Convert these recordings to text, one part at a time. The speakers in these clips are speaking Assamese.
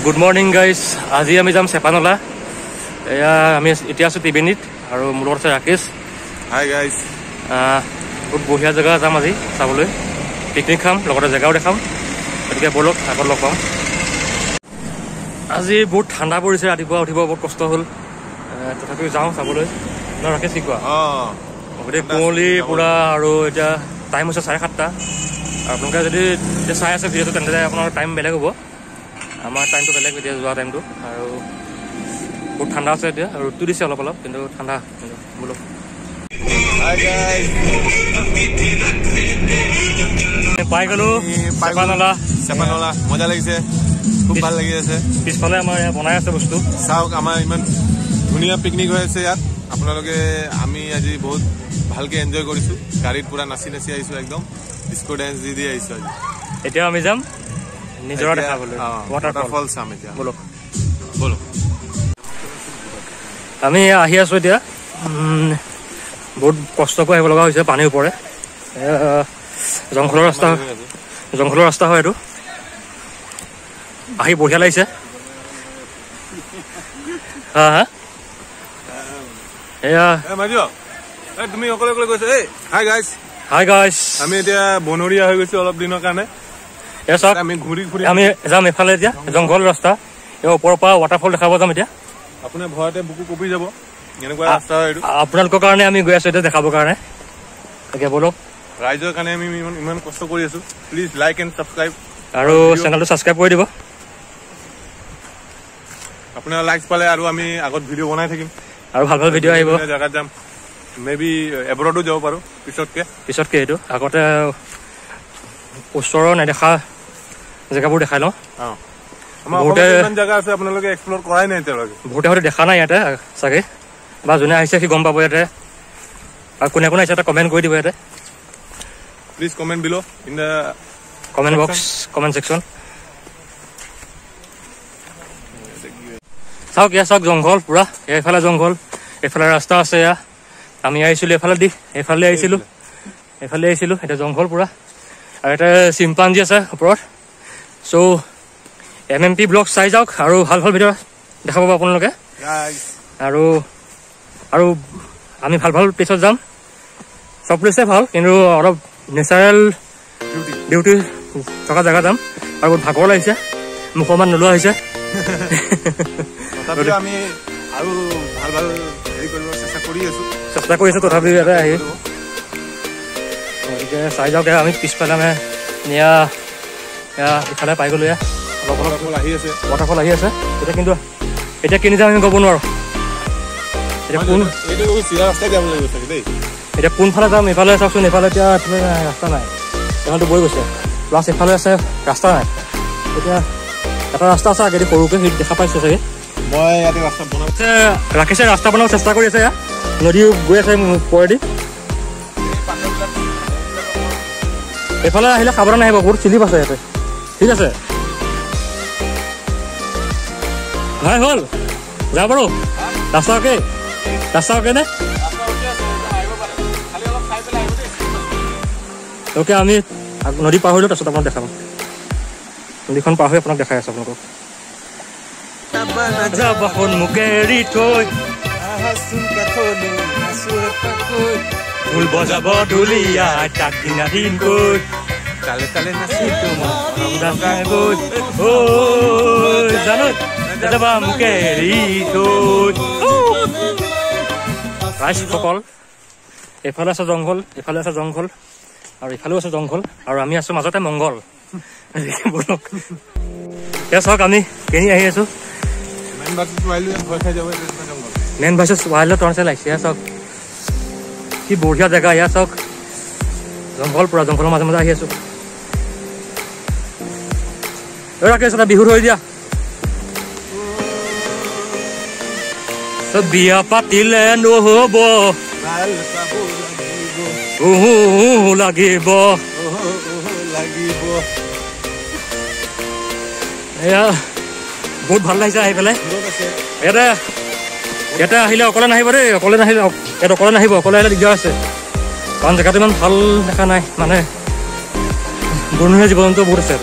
Good morning guys. আজি আমি যাম চেপানলা। এয়া আমি এতিয়া আছোঁ ত্ৰিবেণীত আৰু মোৰ লগত আছে ৰাকেশ। Hi guys. বহুত বঢ়িয়া জেগা যাম আজি চাবলৈ, পিকনিক খাম, লগতে জেগাও দেখাম। গতিকে ব'লক আগত লগ পাম। আজি বহুত ঠাণ্ডা পৰিছে, ৰাতিপুৱা উঠিব বহুত কষ্ট হ'ল, তথাপিও যাওঁ চাবলৈ। ন ৰাকেশ কি কোৱা? গোটেই কুঁৱলী পূৰা আৰু এতিয়া টাইম হৈছে 7:30। আৰু আপোনালোকে যদি এতিয়া চাই আছে ভিডিঅ'টো তেন্তে আপোনাৰ টাইম বেলেগ হ'ব, আমাৰ টাইমটো বেলেগ এতিয়া যোৱা টাইমটো। আৰু বহুত ঠাণ্ডা আছে এতিয়া, ৰ'দটো দিছে অলপ অলপ, কিন্তু ঠাণ্ডা কিন্তু বোলো। পাই গ'লো চেপানলা। মজা লাগিছে, খুব ভাল লাগি আছে। পিছফালে আমাৰ ইয়াত বনাই আছে বস্তু, চাওক আমাৰ ইমান ধুনীয়া পিকনিক হৈ আছে ইয়াত। আপোনালোকে আমি আজি বহুত ভালকে এনজয় কৰিছোঁ, গাড়ীত পুৰা নাচি নাচি আহিছোঁ, একদম ডিস্কো ডেন্স দি আহিছোঁ আজি। এতিয়া আমি যাম নিজৰা দেখাবলৈ, ৱাটাৰফল চাম এতিয়া। ব'লক ব'লক। আমি আহি আছোঁ এতিয়া, বহুত কষ্ট কৰি আহিব লগা হৈছে, পানীৰ ওপৰে। জংঘলৰ ৰাস্তা হয় এইটো। আহি বঢ়িয়া লাগিছে। হা এয়া তুমি অকলে অকলে কৈছা। হাই গাইজ, আমি এতিয়া বনৰীয়া হৈ গৈছো অলপ দিনৰ কাৰণে। আমি ঘূৰি আমি যাম এইফালে এতিয়া, জংঘল ৰাস্তা, এই ওপৰৰ পৰা ৱাটাৰফল দেখাব যাম এতিয়া। আপোনাৰ ভয়তে বুকু কঁপি যাব, এনেকুৱা ৰাস্তা হয় এইটো। আপোনালোকৰ কাৰণে আমি গৈ আছো এতিয়া দেখাবৰ কাৰণে। তাকে ব'লক, ৰাইজৰ কাৰণে আমি ইমান কষ্ট কৰি আছো। প্লিজ লাইক এণ্ড ছাবস্ক্ৰাইব আৰু চেনেলটো ছাবস্ক্ৰাইব কৰি দিব। আপোনাৰ লাইক পালে আৰু আমি আগত ভিডিঅ' বনাই থাকিম, আৰু ভাল ভাল ভিডিঅ' আহিব। জেগাত যাম, মে বি এব্ৰডো যাব পাৰোঁ পিছতকে এইটো আগতে ওচৰৰ নেদেখা জেগাবোৰ দেখাই লওঁ। বহুতে জেগা আছে আপোনালোকে এক্সপ্ল'ৰ কৰাই নাই এতিয়ালৈকে। বহুতে হয়তো দেখা নাই ইয়াতে চাগে, বা যোনে আহিছে সি গম পাব ইয়াতে। আৰু কোনে কোনে আহিছে এটা কমেণ্ট কৰি দিব ইয়াতে। Please comment bill' in the comment box, comment section. চাওক ইয়াত চাওক, জংঘল পূৰা, এইফালে জংঘল, এইফালে ৰাস্তা আছে। এয়া আমি আহিছিলোঁ এইফালে আহিছিলোঁ, এতিয়া জংঘল পূৰা। আৰু এটা চিম্পাঞ্জী আছে ওপৰত। চ' MMP ব্লগ চাই যাওক, আৰু ভাল ভাল ভিডিঅ' দেখা পাব আপোনালোকে। আৰু আমি ভাল ভাল প্লেচত যাম। চব প্লেচে ভাল, কিন্তু অলপ নেচাৰেল বিউটি থকা জেগা যাম। আৰু বহুত ভাগৰ লাগিছে, মুখমান নোলোৱা হৈছে। আমি আৰু ভাল ভাল হেৰি কৰিব চেষ্টা কৰি আছোঁ তথাপিও ইয়াতে আহি। গতিকে চাই যাওক, আমি পিছফালে আমি ইফালে পাই গ'লো। অলপ ৱাটাৰফল আহি আছে। এতিয়া কিনি যাম আমি ক'ব নোৱাৰোঁ। এতিয়া কোনফালে যাম, এইফালে চাওকচোন, এইফালে এতিয়া ৰাস্তা নাই, এইফালটো বৈ গৈছে। প্লাছ এইফালে আছে ৰাস্তা নাই। এতিয়া এটা ৰাস্তা আছে আগেদি সৰুকৈ, সেইটো দেখা পাইছে চাগে। মই ইয়াতে ৰাস্তা বনাইছে, ৰাকেশে ৰাস্তা বনাব চেষ্টা কৰি আছে। নদী গৈ আছে ওপৰেদি। এইফালে আহিলে সাৱধান আহিব, বহুত চিলিপ আছে ইয়াতে। ঠিক আছে ভাই, হ'ল যা বাৰু। ৰাস্তা অ'কে নে? অ'কে, আমি নদী পাৰ হ'লোঁ, তাৰপিছত আপোনাক দেখাম। নদীখন পাৰ হৈ আপোনাক দেখাই আছোঁ আপোনালোকক। ঢোল বজাব ঢুলীয়া তাক দিনা দিনকৈ, তালে তালে নাচি ৰাইজসকল। এইফালে আছে জংঘল, এইফালে আছে জংঘল, আৰু ইফালেও আছে জংঘল, আৰু আমি আছোঁ মাজতে মংগল। এয়া চাওক, আমি কেনি আহি আছোঁ। মেন ভাৰ্চেছ ৱাইল্ডৰ টৰ্ণছে লাগিছে। এয়া চাওক কি বঢ়িয়া জেগা। এয়া চাওক জংঘল পূৰা, জংঘলৰ মাজে মাজে আহি আছোঁ। ৰাকেশ এটা বিহু ধৰি দিয়া। বিয়া পাতিলে নহ'ব, লাগিব। এয়া বহুত ভাল লাগিছে আহি পেলাই। ইয়াতে আহিলে অকলে নাহিব দেই, অকলে নাহিব, অকলে আহিলে দিগদাৰ আছে। কাৰণ জেগাটো ইমান ভাল দেখা নাই, মানে বনৰীয়া জীৱ জন্তু বহুত আছে।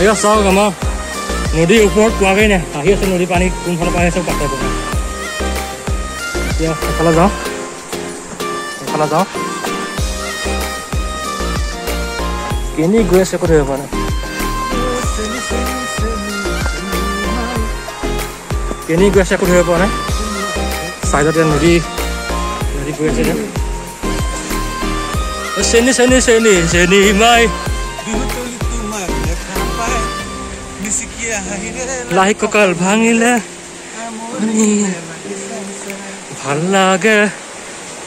এয়া চাওক আমাৰ নদীৰ ওপৰত পোৱাগৈ নাই আহি আছে নদী পানী কোনফালৰ পৰা আহি আছে পাত্তা পোৱা নাই এতিয়া এফালে যাওঁ কেনি গৈ আছে একো ধৰিব পৰা নাই কেনি গৈ আছে একো ধৰিব পৰা নাই চাইডতে নদী গৈ আছে চেনি চেনি চেনি চেনি মাই লাহি কঁকাল ভাঙিলে ভাল লাগে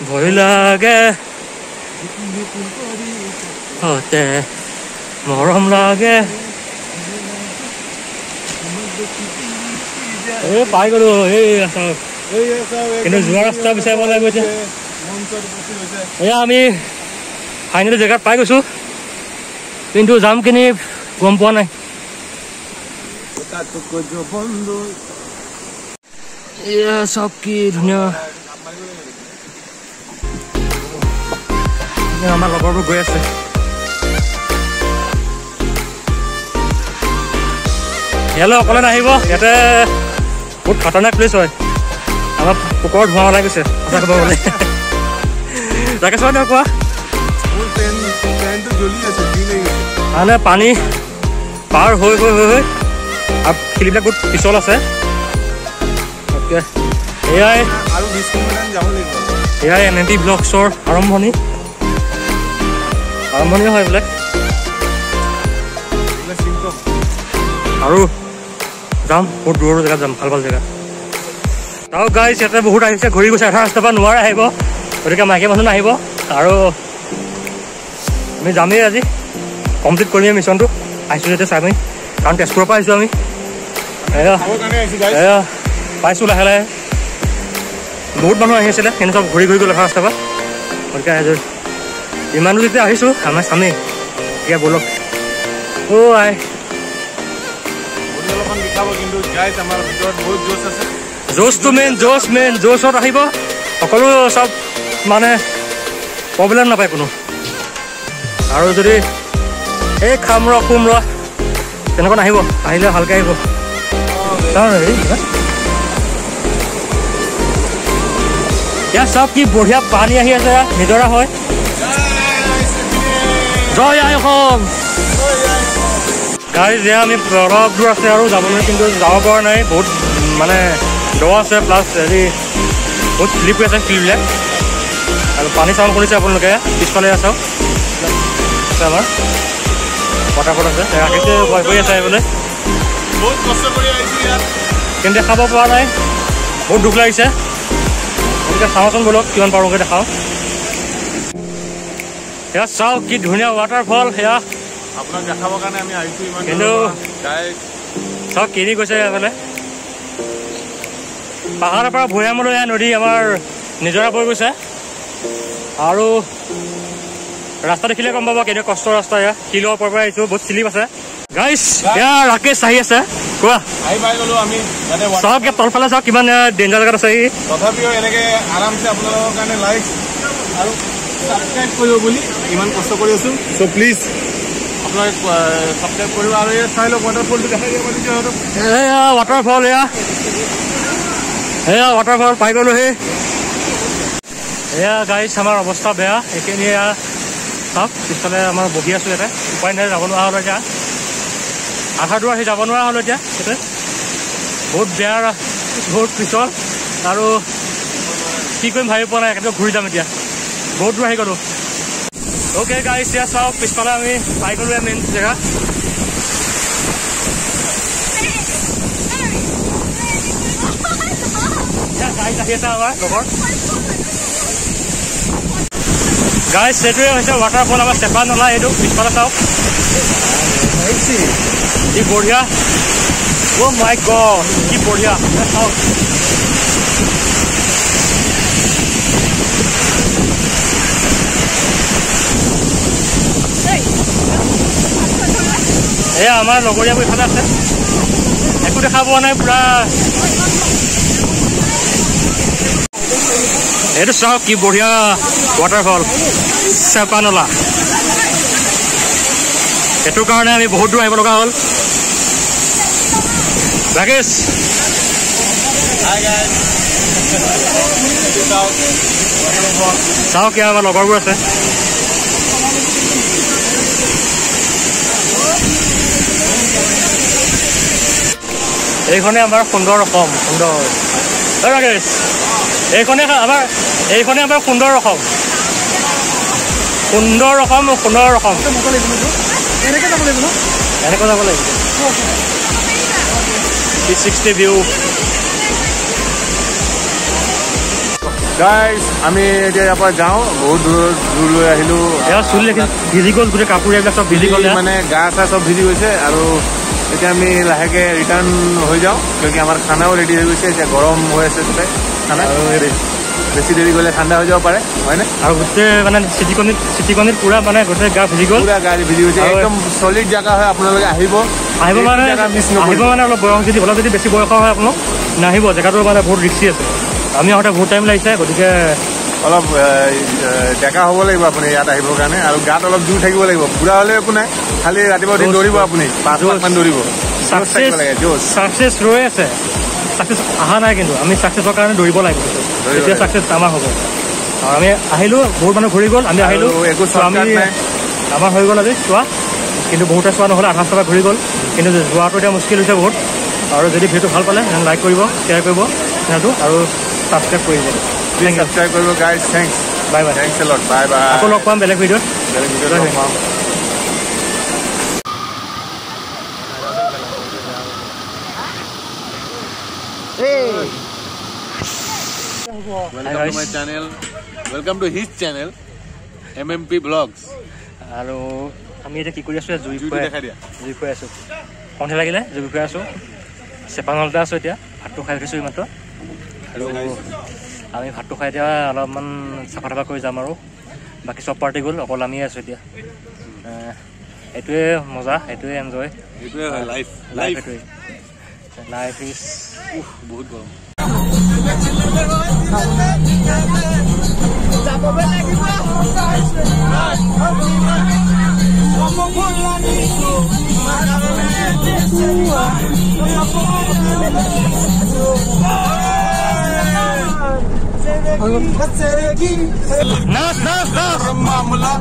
ভয় লাগে হতে মৰম লাগে এই পাই গলো এই কিন্তু যোৱা ৰাস্তা বিচাৰিব লাগিব এতিয়া এয়া আমি ফাইনেলি জেগাত পাই গৈছো কিন্তু যাম কিনি গম পোৱা নাই এয়া চব কি ধুনীয়া আমাৰ লগৰবোৰ গৈ আছে ইয়ালৈ অকলে নাহিব ইয়াতে বহুত খতৰনাক প্লেচ হয় আমাৰ পোকৰ ধোঁৱা ওলাই গৈছে সঁচা খবৰ বোলে ৰাকেশ কোৱা মানে পানী পাৰ হৈ আৰু শিলবিলাক বহুত পিছল আছে এয়াই NNT ব্লগছৰ আৰম্ভণি হয় বোলে আৰু যাম বহুত দূৰৰ জেগাত যাম ভাল জেগা তাও গাইজ ইয়াতে বহুত আহিছে ঘূৰি গৈছে আধা ৰাস্তাৰ পৰা নোৱাৰে আহিব গতিকে মাইকী মানুহ নাহিব আৰু আমি যামেই আজি কমপ্লিট কৰিমেই মিছনটো আহিছোঁ যেতিয়া চামেই কাৰণ তেজপুৰৰ পৰা আহিছোঁ আমি এয়া পাইছোঁ লাহে লাহে বহুত মানুহ আহি আছিলে কিন্তু চব ঘূৰি গ'ল আধা ৰাস্তাৰ পৰা গতিকে ইমান দূৰ যেতিয়া আহিছোঁ আমাৰ চামেই এতিয়া বলক আই জোচটো মেইন জোচত আহিব সকলো চব মানে প্ৰব্লেম নাপায় কোনো আৰু যদি এই খাম ৰ তেনেকুৱা নাহিব আহিলে ভালকৈ আহিব ইয়াত চব কি বঢ়িয়া পানী আহি আছে নিজৰা হয় জয় আই অসম গাড়ী যে আমি অলপ দূৰ আছে আৰু যাবলৈ কিন্তু যাব পৰা নাই বহুত মানে দ আছে প্লাছ হেৰি বহুত শ্লিপ হৈ আছে শিলবিলাক আৰু পানী চাউণ্ড কৰিছে আপোনালোকে পিছফালে চাওক আমাৰ পটাপট আছে ৰাখিছে ভয় কৰি আছে আহিবলৈ বহুত কষ্ট কৰি আহিছোঁ ইয়াত কিন্তু দেখাব পৰা নাই বহুত দুখ লাগিছে গতিকে চাওঁচোন বলক কিমান পাৰোঁগৈ দেখাওঁ সেয়া চাওক কি ধুনীয়া ৱাটাৰফল সেয়া আপোনাক দেখাবৰ কাৰণে আমি আহিছোঁ ইমান কিন্তু চাওক কিনি গৈছে এইফালে পাহাৰৰ পৰা ভৈয়ামলৈ এয়া নদী আমাৰ নিজৰা পৰি গৈছে আৰু ৰাস্তা দেখিলে গম পাব কেনেকুৱা কষ্টৰ ৰাস্তা এয়া শিলৰ ওপৰৰ পৰা আহিছোঁ বহুত শ্লিপ আছে গাইজ এয়া ৰাকেশ আহি আছে কোৱা আহি পাই গ'লো আমি চাওক তলফালে চাওক কিমান ডেঞ্জাৰ জেগাত আছে তথাপিও এনেকৈ আৰামছে আপোনালোকৰ কাৰণে লাইক আৰু ছাবস্ক্ৰাইব কৰিব বুলি ইমান কষ্ট কৰি আছোঁ চ' প্লিজ আপোনালোকে ছাবস্ক্ৰাইব কৰিব আৰু এই চাই লওক ৱাটাৰফলটো দেখাই দিব পাৰিছে এয়া ৱাটাৰফল এয়া ৱাটাৰফল পাই গ'লোহি এয়া গাইজ আমাৰ অৱস্থা বেয়া এইখিনি এয়া চাওক পিছফালে আমাৰ বহি আছোঁ ইয়াতে উপায় নাই যাব নোৱাৰা হ'লোঁ এতিয়া আধা দূৰ আহি যাব নোৱাৰা হ'লোঁ এতিয়া ইয়াতে বহুত বেয়া বহুত পিছল আৰু কি কৰিম ভাবি পোৱা নাই একেবাৰে ঘূৰি যাম এতিয়া বহুত দূৰ আহি গ'লোঁ অ'কে গাইজ এতিয়া চাওক পিছফালে আমি পাই গ'লোঁ মেইন জেগা গাইজ আহি আছে আমাৰ লগৰ গাইজ সেইটোৱে হৈছে ৱাটাৰফল আমাৰ চেপা নলা এইটো পিছফালে চাওক কি বঢ়িয়া অ' মাই গড কি বঢ়িয়া চাওক এয়া আমাৰ লগৰীয়াবোৰ ইফালে আছে একো দেখা পোৱা নাই পুৰা এইটো চাওক কি বঢ়িয়া ৱাটাৰফল চেপা নলা সেইটোৰ কাৰণে আমি বহুত দূৰ আহিব লগা হ'ল। ৰাকেশ চাওক কি আমাৰ লগৰবোৰ আছে। এইখনে আমাৰ সুন্দৰ অসম। সুন্দৰ ৰাকেশ এইখনে আমাৰ সুন্দৰ অসম। সুন্দৰ অসম সুন্দৰ অসম এনেকৈ যাব লাগিব 360 ভিউ। গাইজ আমি এতিয়া ইয়াৰ পৰা যাওঁ, বহুত দূৰলৈ আহিলোঁ। চুলি ভিজি গ'ল, গোটেই কাপোৰ এইবিলাক চব ভিজি গ'ল, মানে গা চা চব ভিজি গৈছে। আৰু এতিয়া আমি লাহেকৈ ৰিটাৰ্ণ হৈ যাওঁ, কিয়কি আমাৰ খানাও ৰেডি হৈ গৈছে। এতিয়া গৰম হৈ আছে তাতে খানা, বেছি দেৰি গ'লে ঠাণ্ডা হৈ যাব পাৰে, হয়নে? আৰু গোটেই মানে চিটিকণিত পুৰা মানে গোটেই গা ভিজি গ'ল, পুৰা গা ভিজি গৈছে। একদম চলিড জেগা হয়, আপোনালোকে আহিব মানে অলপ বয়স যদি বেছি বয়স হয় আপোনালোক নাহিব, জেগাটো মানে বহুত ৰিক্সি আছে। আমি আহোঁতে বহুত টাইম লাগিছে, গতিকে অলপ ডেকা হ'ব লাগিব আপুনি ইয়াত আহিবৰ কাৰণে। আৰু গাত অলপ জোৰ থাকিব লাগিব। বুঢ়া হ'লে একো নাই, খালি ৰাতিপুৱা উঠি দৌৰিব, আপুনি 5 মিনিটমান দৌৰিব। ছাকচেছ ৰৈ আছে, ছাকচেছ অহা নাই, কিন্তু আমি ছাকচেছৰ কাৰণে দৌৰিব লাগিব, তেতিয়া ছাকচেছ আমাৰ হ'ব। আৰু আমি আহিলোঁ, বহুত মানুহ ঘূৰি গ'ল, আমি আহিলোঁ, আমাৰ হৈ গ'ল আজি চোৱা, কিন্তু বহুতে চোৱা নহ'লে, আধা চোৱা ঘূৰি গ'ল। কিন্তু যোৱাটো এতিয়া মুস্কিল হৈছে বহুত। আৰু যদি ভিডিঅ'টো ভাল পালে লাইক কৰিব, শ্বেয়াৰ কৰিব চেনেলটো, আৰু ছাবস্ক্ৰাইব কৰিব। ছাবস্ক্ৰাইব কৰিব guys, thanks, bye bye, thanks এ লট, বাই বাই। আকৌ লগ পাম বেলেগ ভিডিঅ'ত, লগ পাম। Welcome to my channel. Welcome to his channel, MMP Vlogs. আৰু আমি এতিয়া কি কৰি আছোঁ, জুই ফুৱাই আছোঁ। সন্ধিয়া লাগিলে জুই ফুৱাই আছোঁ। চেপানলতে আছোঁ এতিয়া, ভাতটো খাই উঠিছোঁ এইমাত্ৰ। আৰু আমি ভাতটো খাই এতিয়া অলপমান চাফা তাফা কৰি যাম, আৰু বাকী চব পাৰ্টি গ'ল, অকল আমিয়ে আছোঁ এতিয়া। এইটোৱে মজা, এইটোৱে এনজয়, এইটোৱে লাইফ। এইটোৱে লাইফ ইজ বহুত গৰম। मामला